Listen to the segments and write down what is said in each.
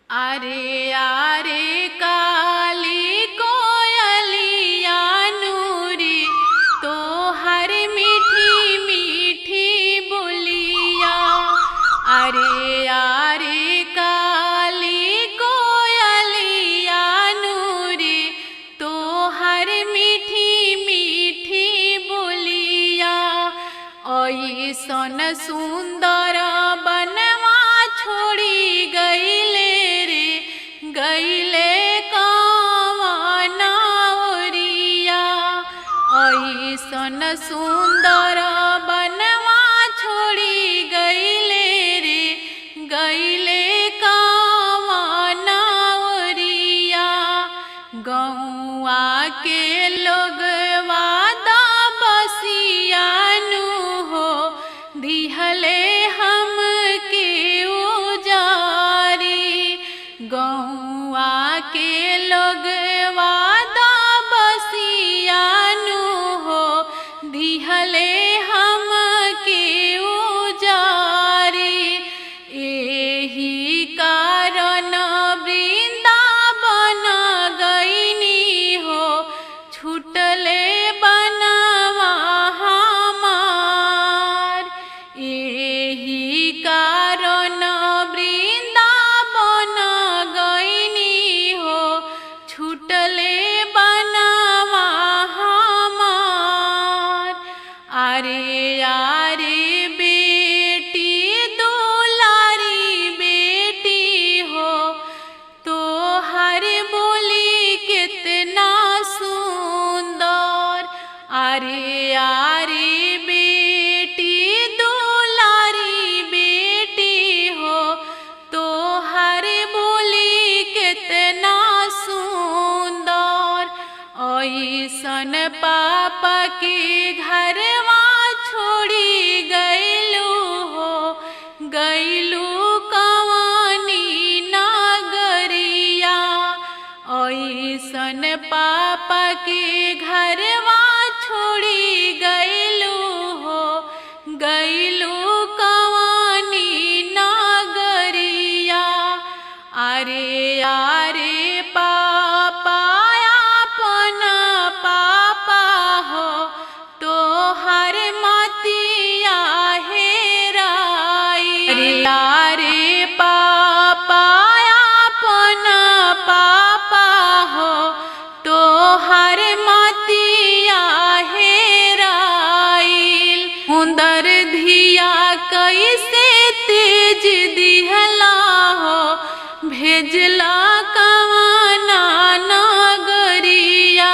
आरे आरे काली कोयलिया नूरी तो हर मीठी मीठी बोलिया। आरे आरे काली कोयलिया नूरी तो हर मीठी मीठी बोलिया। ऐसन सुंदर बनवा छोड़ी गईले रे गईले कवना ओरिया। ऐसन सुंदर बनवा छोड़ी गईले रे गईले कवना ओरिया। गौआ के लोगवा बसिया नु हो दिहले हम के उजारी। गौआ के लोगवा बसिया नु हो दिहले हम के उजारी। एही कारण वृंदावन गईनी हो छूटले बनवा हमार। एही कारण वृंदावन गईनी हो छूटले बनवा हमार। आरे आरे बेटी दुलारी बेटी हो तो हर बोली कितना सुंदर। आरे आरे बेटी दुलारी बेटी हो तो हर बोली कितना सुंदर। ऐसन पापा के घरवा छोड़ी गईलू हो गईलू कवानी नगरिया। ऐसन पापा के घरवा छोड़ी गईलू हो गईलू कवानी नगरिया। आरे आरे पापा अपन पापा हो तो हर मतिया हेराई। अरे आरे पापा अपन पापा हो तो हर मतिया हेराइल। हुंदर धिया कैसे तेज दिहला हो भेजला कवना नगरिया।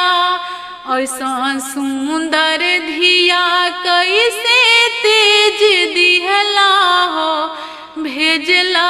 ऐसा सुंदर धिया कैसे तेज दिहला हो भेजला